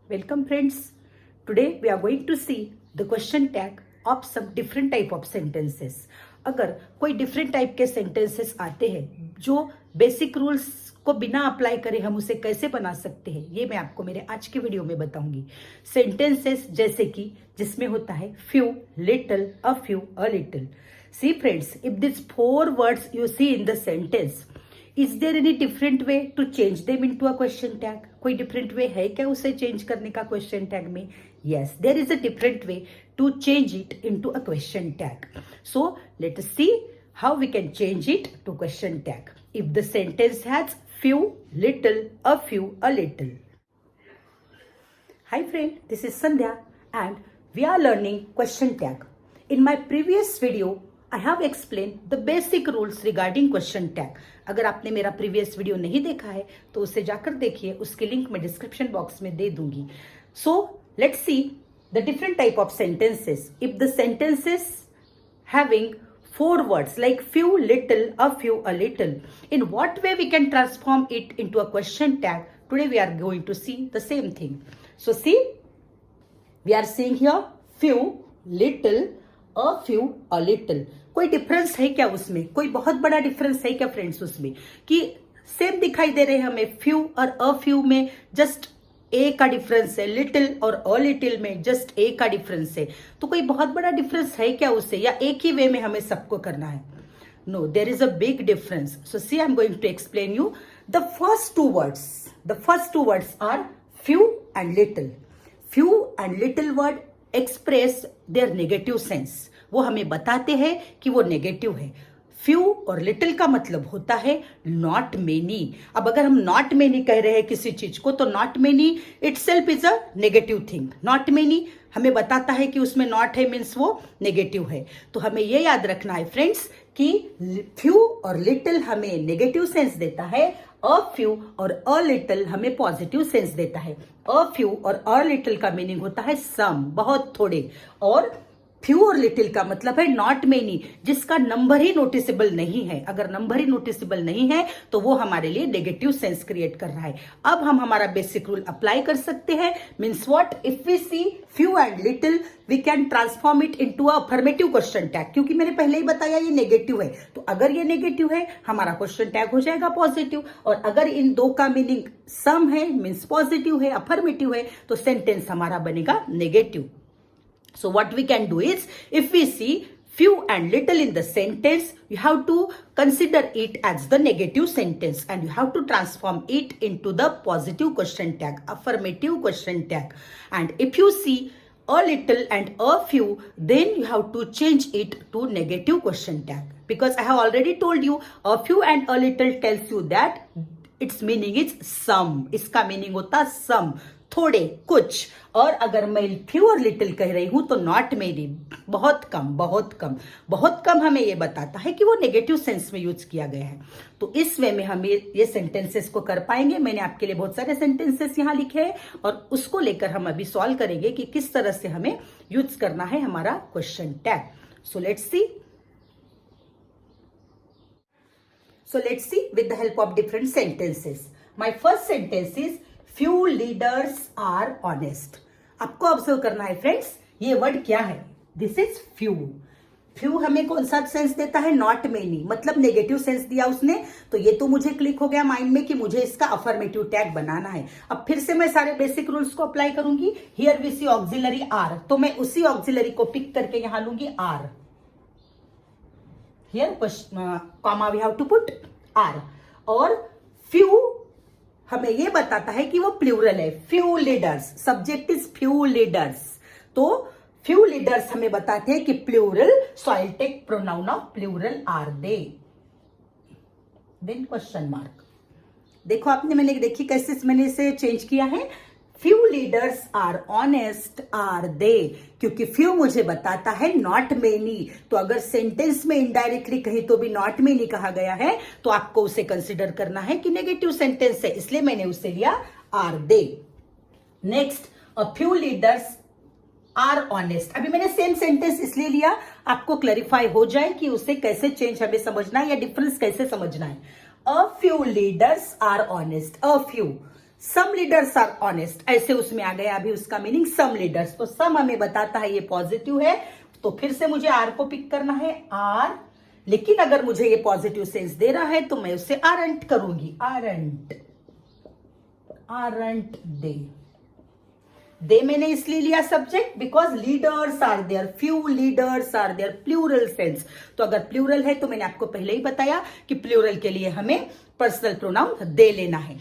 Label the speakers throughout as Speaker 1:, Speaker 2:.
Speaker 1: Welcome friends. Today we are going to see the question tag of some different type of sentences. अगर कोई different type के sentences आते हैं जो basic rules को बिना अप्लाई करे हम उसे कैसे बना सकते हैं, ये मैं आपको मेरे आज के वीडियो में बताऊंगी. सेंटेंसेस जैसे कि जिसमें होता है few, little, a few, a little. See friends, if these four words you see in the sentence, is there any different way to change them into a question tag? कोई different way है क्या उसे change करने का question tag में? Yes, there is a different way to change it into a question tag. So let us see how we can change it to question tag. If the sentence has few, little, a few, a little. Hi friend, this is Sandhya and we are learning question tag. In my previous video, I have explained the basic rules regarding question tag. अगर आपने मेरा previous video नहीं देखा है तो उसे जाकर देखिए, उसके लिंक मैं डिस्क्रिप्शन बॉक्स में दे दूंगी. So let's see the different type of sentences. If the sentences having four words like few, little, a few, a little, in what way we can transform it into a question tag? Today we are going to see the same thing. So see, we are seeing here few, little, a few, a little. कोई difference है क्या उसमें? कोई बहुत बड़ा difference है क्या friends उसमें कि सेम दिखाई दे रहे हैं हमें? फ्यू और अ फ्यू में जस्ट ए का डिफरेंस है, लिटिल और अ लिटिल में जस्ट ए का डिफरेंस है. तो कोई बहुत बड़ा डिफरेंस है क्या उससे, या एक ही वे में हमें सबको करना है? No, there is a big difference. So see, I am going to explain you the first two words are few and little. Few and little word express their negative sense. वो हमें बताते हैं कि वो नेगेटिव है. Few और little का मतलब होता है नॉट मेनी. अब अगर हम नॉट मेनी कह रहे हैं किसी चीज को, तो not many itself is a negative thing. Not many हमें बताता है कि उसमें नॉट है, मीन्स वो नेगेटिव है. तो हमें ये याद रखना है फ्रेंड्स कि फ्यू और लिटिल हमें नेगेटिव सेंस देता है, अ फ्यू और अ लिटिल हमें पॉजिटिव सेंस देता है. अ फ्यू और अ लिटिल का मीनिंग होता है सम, बहुत थोड़े, और फ्यू और लिटिल का मतलब है नॉट मेनी, जिसका नंबर ही नोटिसेबल नहीं है. अगर नंबर ही नोटिसेबल नहीं है तो वो हमारे लिए नेगेटिव सेंस क्रिएट कर रहा है. अब हम हमारा बेसिक रूल अप्लाई कर सकते हैं. Means what? If we see few and little we can transform it into a affirmative question tag. क्योंकि मैंने पहले ही बताया ये नेगेटिव है, तो अगर ये नेगेटिव है हमारा क्वेश्चन टैग हो जाएगा पॉजिटिव. और अगर इन दो का मीनिंग सम है, मीन्स पॉजिटिव है, अफर्मेटिव है, तो सेंटेंस हमारा बनेगा negative. So what we can do is, if we see few and little in the sentence, you have to consider it as the negative sentence and you have to transform it into the positive question tag, affirmative question tag. And if you see a little and a few, then you have to change it to negative question tag. Because I have already told you, a few and a little tells you that its meaning is some. इसका meaning होता some, थोड़े, कुछ. और अगर मैं few और little कह रही हूं तो नॉट मेनी, बहुत कम, बहुत कम. बहुत कम हमें ये बताता है कि वो नेगेटिव सेंस में यूज किया गया है. तो इस वे में हम ये सेंटेंसेस को कर पाएंगे. मैंने आपके लिए बहुत सारे सेंटेंसेस यहाँ लिखे हैं और उसको लेकर हम अभी सॉल्व करेंगे कि किस तरह से हमें यूज करना है हमारा question tag. So let's see with the help of different sentences. My first sentence is few leaders are honest. आपको ऑब्जर्व करना है फ्रेंड्स, ये वर्ड क्या है? This is few. फ्यू हमें कौन सा सेंस देता है? नॉट मेनी, मतलब नेगेटिव सेंस दिया उसने. तो ये तो मुझे क्लिक हो गया माइंड में कि मुझे इसका अफर्मेटिव टैग बनाना है. अब फिर से मैं सारे बेसिक रूल्स को अप्लाई करूंगी. Here we see auxiliary are, तो मैं उसी ऑक्सिलरी को पिक करके यहां लूंगी are. Here comma we have to put R. और few हमें ये बताता है कि वो प्लूरल है. few leaders, subject is few leaders. तो few leaders हमें बताते हैं कि plural, so I'll take pronoun of plural are they. Then question mark. देखो आपने, मैंने देखी कैसे मैंने इसे चेंज किया है. Few leaders are honest are they, क्योंकि फ्यू मुझे बताता है नॉट मेनी. तो अगर सेंटेंस में इनडायरेक्टली कहीं तो भी नॉट मेनी कहा गया है तो आपको उसे कंसिडर करना है कि नेगेटिव सेंटेंस है, इसलिए मैंने उसे लिया are they. Next, a few leaders are honest. अभी मैंने सेम सेंटेंस इसलिए लिया आपको क्लैरिफाई हो जाए कि उसे कैसे चेंज हमें समझना है या डिफरेंस कैसे समझना है. A few leaders are honest. A few some leaders are honest, ऐसे उसमें आ गया अभी उसका मीनिंग सम लीडर्स। तो सम हमें बताता है ये पॉजिटिव है, तो फिर से मुझे आर को पिक करना है आर। लेकिन अगर मुझे ये पॉजिटिव सेंस दे रहा है तो मैं उससे आरंट करूंगी, आरंट, आरंट दे मैंने इसलिए लिया subject because leaders are there, few leaders are there, plural sense. तो अगर प्लूरल है तो मैंने आपको पहले ही बताया कि प्लूरल के लिए हमें पर्सनल प्रोनाउन दे लेना है,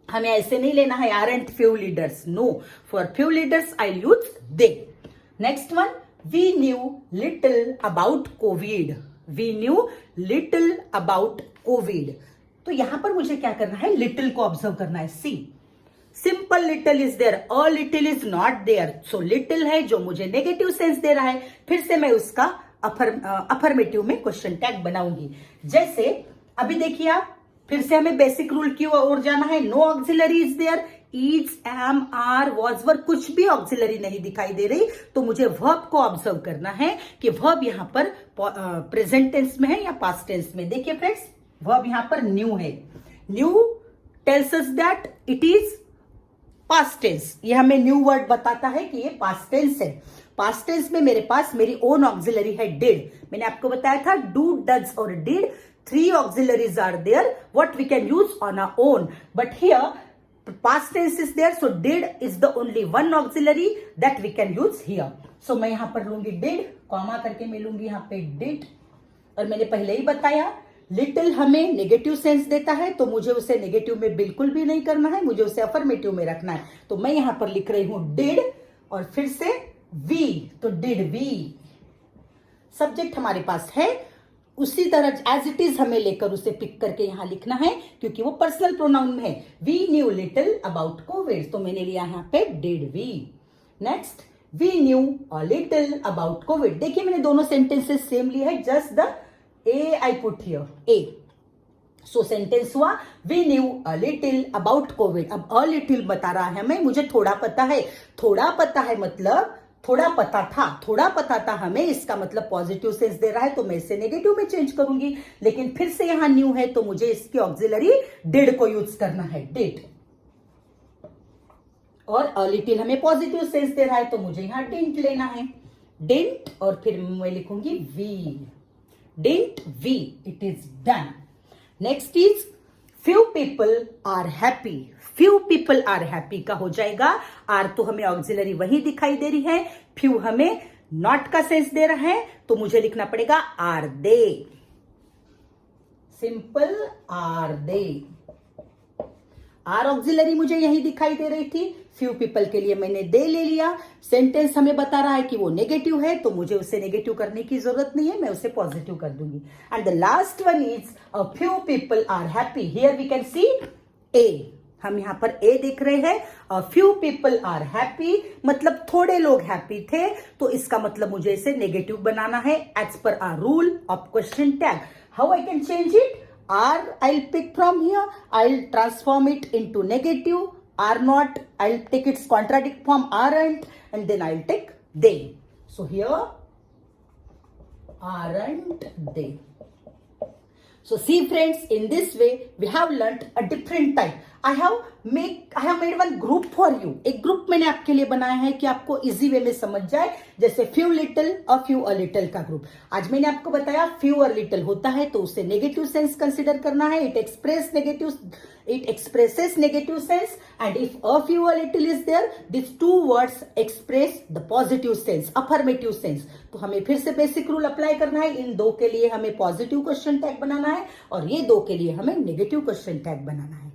Speaker 1: हमें ऐसे नहीं लेना है aren't few leaders, no, for few leaders I use they. Next one, we knew little about COVID, we knew little about Covid. तो यहां पर मुझे क्या करना है, लिटिल को ऑब्जर्व करना है। See, simple little is there, a little is not there, so little है जो मुझे नेगेटिव सेंस दे रहा है, फिर से मैं उसका अफर्मेटिव में क्वेश्चन टैग बनाऊंगी। जैसे अभी देखिए आप, फिर से हमें बेसिक रूल की ओर जाना है, no auxiliary is there, is, am, are, was, were, कुछ भी ऑक्सिलरी नहीं दिखाई दे रही, तो मुझे वर्ब को ऑब्जर्व करना है कि वर्ब यहां पर प्रेजेंट टेंस में है या पास्ट टेंस में। देखिए फ्रेंड्स, वर्ब यहां पर न्यू है, knew tells us that it is past tense, ये हमें न्यू वर्ड बताता है कि ये पास्ट टेंस है। पास्ट टेंस में मेरे पास मेरी ओन ऑक्सिलरी है डिड, मैंने आपको बताया था डू, डज और did, 3 auxiliaries are there what we can use on our own, but here past tense is there, so did is the only one auxiliary that we can use here. So मैं यहां पर लूंगी did, comma करके मैं लूंगी यहां पे did, और मैंने पहले ही बताया लिटिल हमें नेगेटिव सेंस देता है, तो मुझे उसे नेगेटिव में बिल्कुल भी नहीं करना है, मुझे उसे अफर्मेटिव में रखना है। तो मैं यहां पर लिख रही हूं डिड और फिर से वी, तो डिड वी, सब्जेक्ट हमारे पास है, उसी तरह एज इट इज हमें लेकर उसे पिक करके यहां लिखना है क्योंकि वो पर्सनल प्रोनाउन में है। We knew little about Covid, तो मैंने लिया यहां पे did we. Next, we knew a little about Covid, देखिए मैंने दोनों सेंटेंसेस सेम लिए है, just the a I put here a. So sentence हुआ we knew a little about Covid. अब अ लिटिल बता रहा है हमें, मुझे थोड़ा पता है, थोड़ा पता है मतलब थोड़ा पता था, थोड़ा पता था हमें, इसका मतलब पॉजिटिव सेंस दे रहा है, तो मैं इसे नेगेटिव में चेंज करूंगी। लेकिन फिर से यहां न्यू है तो मुझे इसकी ऑक्सिलरी डिड को यूज करना है, डिड, और अ लिटिल हमें पॉजिटिव सेंस दे रहा है तो मुझे यहां डिंट लेना है, डिंट, और फिर मैं लिखूंगी we, didn't we, it is done. Next is few people are happy, few people are happy का हो जाएगा, आर तो हमें ऑक्सिलरी वही दिखाई दे रही है, फ्यू हमें नॉट का सेंस दे रहा है, तो मुझे लिखना पड़ेगा are they, simple are they. Are auxiliary मुझे यही दिखाई दे रही थी, फ्यू पीपल के लिए मैंने दे ले लिया। सेंटेंस हमें बता रहा है कि वो नेगेटिव है, तो मुझे उसे नेगेटिव करने की जरूरत नहीं है, मैं उसे पॉजिटिव कर दूंगी। And the last one is a few people are happy, here we can see a, हम यहां पर ए देख रहे हैं, a few people are happy मतलब थोड़े लोग हैप्पी थे, तो इसका मतलब मुझे इसे नेगेटिव बनाना है as per our rule of question tag. How I can change it, R I'll pick from here, I'll transform it into negative, are not, I'll take its contradict form aren't, and then I'll take they. So here aren't they. So see friends, in this way we have learnt a different type. I have made one group for you. एक group मैंने आपके लिए बनाया है कि आपको easy way में समझ जाए, जैसे फ्यू लिटिल और फ्यू अ लिटिल का ग्रुप। आज मैंने आपको बताया फ्यू अ लिटिल होता है तो उसे नेगेटिव सेंस कंसिडर करना है, it expresses negative sense, and if a few a little is there, this two words express the positive sense, affirmative sense. तो हमें फिर से बेसिक रूल अप्लाई करना है, इन दो के लिए हमें पॉजिटिव क्वेश्चन टैग बनाना है और ये दो के लिए हमें नेगेटिव क्वेश्चन टैग बनाना है।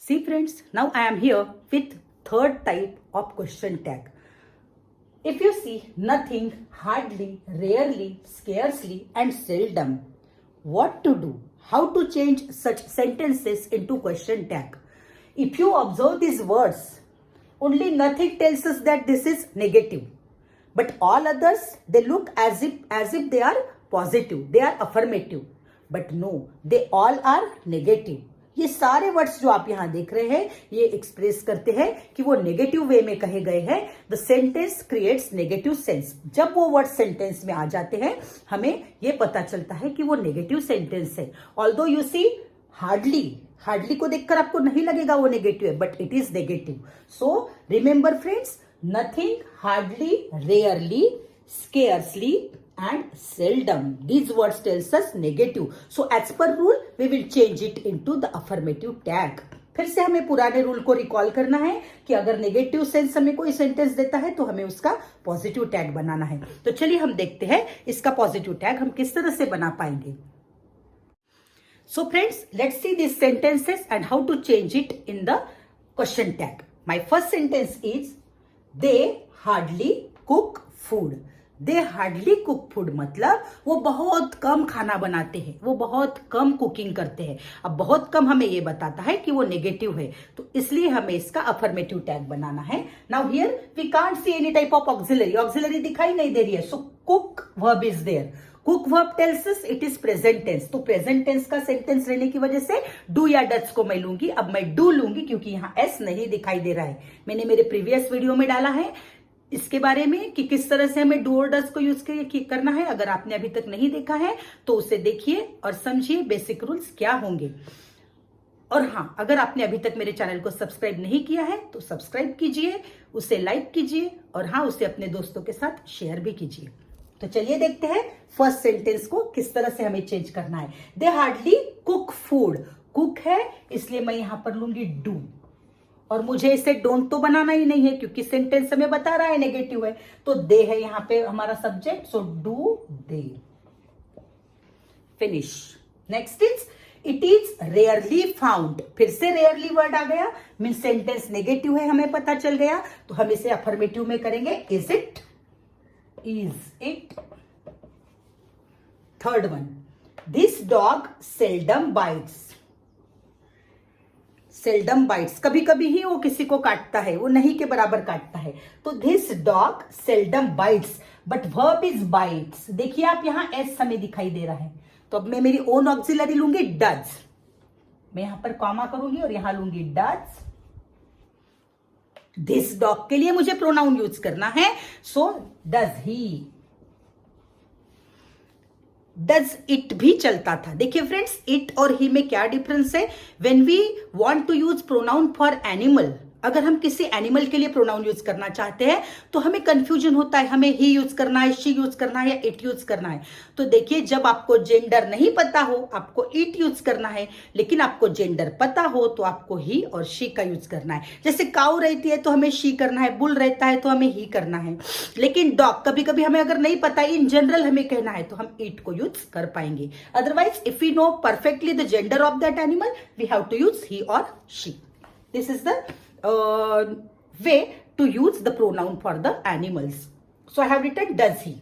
Speaker 1: See friends, now I am here with third type of question tag. If you see nothing, hardly, rarely, scarcely and seldom, what to do? How to change such sentences into question tag? If you observe these words, only nothing tells us that this is negative. But all others, they look as if they are positive, they are affirmative. But no, they all are negative. ये सारे words जो आप यहां देख रहे हैं ये express करते हैं कि वो नेगेटिव वे में कहे गए हैं। The sentence creates negative sense, जब वो वर्ड सेंटेंस में आ जाते हैं हमें ये पता चलता है कि वो नेगेटिव सेंटेंस है। Although you see hardly, hardly को देखकर आपको नहीं लगेगा वो नेगेटिव है, but it is negative. So remember friends, nothing, hardly, rarely, scarcely and seldom. These words tells us negative. So as per rule, we will change it into the affirmative tag. फिर से हमें पुराने rule को recall करना है कि अगर negative sense हमें कोई सेंटेंस देता है तो हमें उसका पॉजिटिव टैग बनाना है. तो चलिए हम देखते हैं इसका पॉजिटिव टैग हम किस तरह से बना पाएंगे. So friends, let's see these sentences and how to change it in the question tag. My first sentence is, they hardly cook food. They hardly cook food मतलब वो बहुत कम खाना बनाते हैं, वो बहुत कम कुकिंग करते हैं. अब बहुत कम हमें ये बताता है कि वो नेगेटिव है, तो इसलिए हमें इसका अफर्मेटिव टैग बनाना है. Now here we can't see any type of auxiliary. Auxiliary दिखाई नहीं दे रही है. So cook verb is there. Cook verb tells us it is present tense. तो प्रेजेंट टेंस का सेंटेंस रहने की वजह से डू या डज को मैं लूंगी. अब मैं डू लूंगी क्योंकि यहाँ एस नहीं दिखाई दे रहा है. मैंने मेरे प्रीवियस वीडियो में डाला है इसके बारे में कि किस तरह से हमें डू और डज को यूज करना है. अगर आपने अभी तक नहीं देखा है तो उसे देखिए और समझिए बेसिक रूल्स क्या होंगे. और हाँ, अगर आपने अभी तक मेरे चैनल को सब्सक्राइब नहीं किया है तो सब्सक्राइब कीजिए, उसे लाइक कीजिए और हाँ, उसे अपने दोस्तों के साथ शेयर भी कीजिए. तो चलिए देखते हैं फर्स्ट सेंटेंस को किस तरह से हमें चेंज करना है. दे हार्डली कुक फूड. कुक है इसलिए मैं यहां पर लूंगी डू, और मुझे इसे डोंट तो बनाना ही नहीं है क्योंकि सेंटेंस हमें बता रहा है नेगेटिव है. तो दे है यहां पे हमारा subject. So do they. Finish. Next is it is rarely found. फिर से रेयरली वर्ड आ गया, मीन सेंटेंस नेगेटिव है हमें पता चल गया. तो हम इसे अफर्मेटिव में करेंगे. Is it, is it. Third one, this dog seldom bytes. Seldom bytes, कभी कभी ही वो किसी को काटता है, वो नहीं के बराबर काटता है. तो this dog seldom bytes, but verb is bytes. देखिए आप यहां एस हमें दिखाई दे रहा है. तो अब मैं मेरी ओन ऑक्सिलरी लूंगी डज. मैं यहां पर कॉमा करूंगी और यहां लूंगी डज. दिस डॉग के लिए मुझे प्रोनाउन यूज करना है. So does he. Does it भी चलता था. देखिए फ्रेंड्स, इट और ही में क्या डिफरेंस है. When we want to use pronoun for animal, अगर हम किसी एनिमल के लिए प्रोनाउन यूज करना चाहते हैं तो हमें कंफ्यूजन होता है, हमें ही यूज करना है, शी यूज करना है या इट यूज करना है. तो देखिए, जब आपको जेंडर नहीं पता हो आपको इट यूज करना है, लेकिन आपको जेंडर पता हो तो आपको ही और शी का यूज करना है. जैसे काऊ रहती है तो हमें शी करना है, बुल रहता है तो हमें ही करना है. लेकिन डॉग कभी कभी हमें अगर नहीं पता, इन जनरल हमें कहना है तो हम इट को यूज कर पाएंगे. Otherwise if we know perfectly the gender of that animal we have to use he और she. This is the way to use the pronoun for the animals. So I have written does he.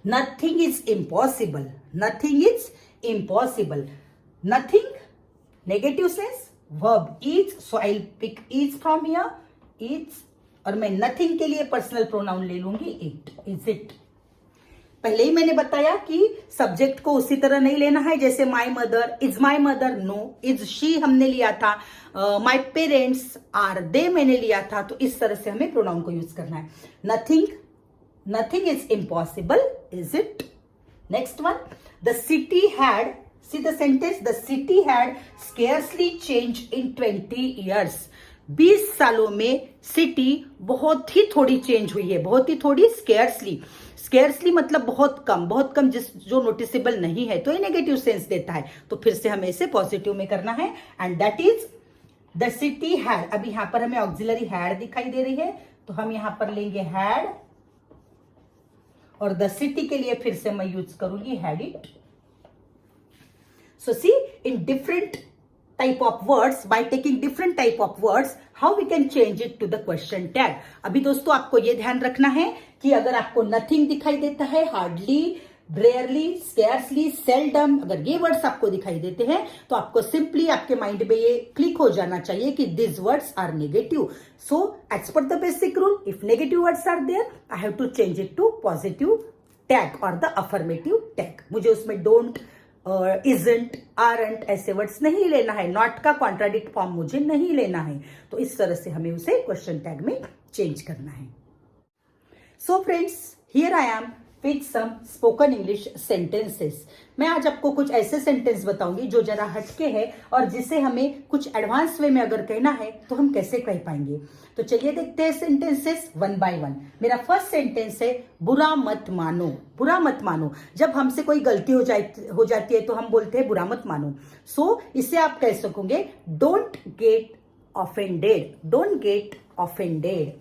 Speaker 1: Nothing is impossible. Nothing is impossible. Nothing, negative sense, verb is. So I'll pick is from here. Is. और मैं nothing के लिए personal pronoun ले लूंगी it. Is it. पहले ही मैंने बताया कि सब्जेक्ट को उसी तरह नहीं लेना है जैसे my mother. Is my mother, no. Is she हमने लिया था. माई पेरेंट्स, आर दे मैंने लिया था. तो इस तरह से हमें प्रोनाउन को यूज करना है. Nothing, nothing is impossible. Is it. Next one, the city had, see the sentence, the city had scarcely change in 20 years. 20 सालों में सिटी बहुत ही थोड़ी चेंज हुई है, बहुत ही थोड़ी. स्केर्सली, स्केर्सली मतलब बहुत कम, जो नोटिसेबल नहीं है, तो ये नेगेटिव सेंस देता है. तो फिर से हमें इसे पॉजिटिव में करना है. And that is the city had. अभी यहां पर हमें ऑक्सिलरी हैड दिखाई दे रही है तो हम यहां पर लेंगे हैड, और द सिटी के लिए फिर से मैं यूज करूंगी had it. So see, in different type of words, by taking different type of words, how we can change it to the question tag. अभी दोस्तों आपको ये ध्यान रखना है कि अगर आपको nothing दिखाई देता है, hardly, rarely, scarcely, seldom, अगर ये वर्ड्स आपको दिखाई देते हैं तो आपको सिंपली आपके माइंड में ये क्लिक हो जाना चाहिए कि these words are negative. So as per the basic rule, if negative words are there, I have to change it to positive tag or the affirmative tag. मुझे उसमें don't, isn't, aren't ऐसे words नहीं लेना है. Not का contradict form मुझे नहीं लेना है. तो इस तरह से हमें उसे क्वेश्चन टैग में चेंज करना है. So friends, here I am with some spoken English sentences. मैं आज आपको कुछ ऐसे सेंटेंस बताऊंगी जो जरा हटके है और जिसे हमें कुछ एडवांस वे में अगर कहना है तो हम कैसे कह पाएंगे। तो चलिए देखते हैं सेंटेंसेस वन बाय वन। मेरा फर्स्ट सेंटेंस है बुरा मत मानो। बुरा मत मानो, जब हमसे कोई गलती हो जाती है तो हम बोलते हैं बुरा मत मानो। सो इसे आप कह सकोगे don't get offended. Don't get offended.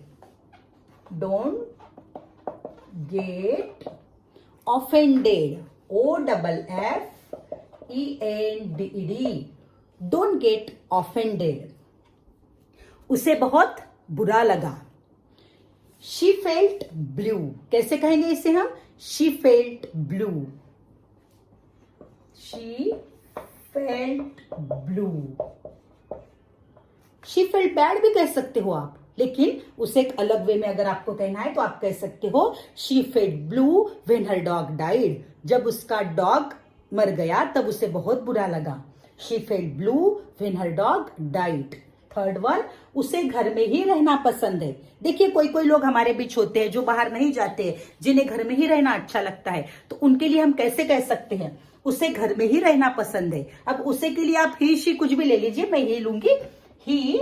Speaker 1: Don't get offended. OFFENDED। Don't get offended. उसे बहुत बुरा लगा। She felt blue. कैसे कहेंगे इसे हम? She felt blue. She felt blue. She felt bad भी कह सकते हो आप, लेकिन उसे एक अलग वे में अगर आपको कहना है तो आप कह सकते हो she felt blue when her dog died. जब उसका डॉग मर गया तब उसे बहुत बुरा लगा। She felt blue when her dog died. Third one, उसे घर में ही रहना पसंद है। देखिए कोई कोई लोग हमारे बीच होते हैं जो बाहर नहीं जाते, जिन्हें घर में ही रहना अच्छा लगता है, तो उनके लिए हम कैसे कह सकते हैं? उसे घर में ही रहना पसंद है। अब उसे के लिए आप ही शी कुछ भी ले लीजिए, मैं ही लूंगी। He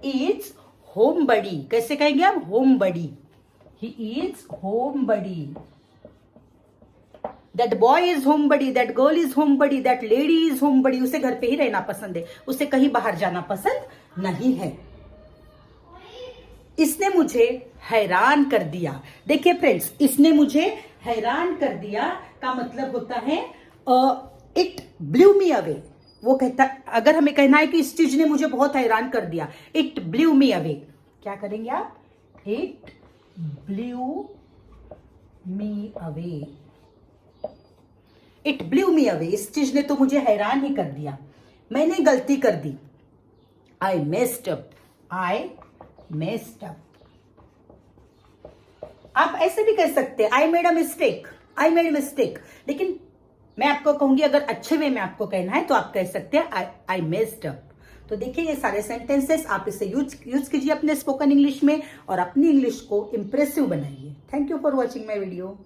Speaker 1: is home buddy. कैसे कहेंगे आप? Home buddy. He is home buddy. That boy is home buddy, that girl is home buddy, that lady is home buddy. उसे घर पे ही रहना पसंद है, उसे कहीं बाहर जाना पसंद नहीं है। इसने मुझे हैरान कर दिया। देखिए फ्रेंड्स, इसने मुझे हैरान कर दिया का मतलब होता है इट ब्लू मी अवे। वो कहता, अगर हमें कहना है कि इस चीज ने मुझे बहुत हैरान कर दिया, इट ब्लू मी अवे। क्या करेंगे आप? It blew me away. It blew me away. इस चीज ने तो मुझे हैरान ही कर दिया। मैंने गलती कर दी। I messed up. I messed up. आप ऐसे भी कह सकते हैं I made a mistake. I made mistake. लेकिन मैं आपको कहूंगी अगर अच्छे वे में आपको कहना है तो आप कह सकते हैं आई मेस्ड अप। तो देखिए ये सारे सेंटेंसेस आप इसे यूज कीजिए अपने स्पोकन इंग्लिश में और अपनी इंग्लिश को इंप्रेसिव बनाइए। Thank you for watching my video.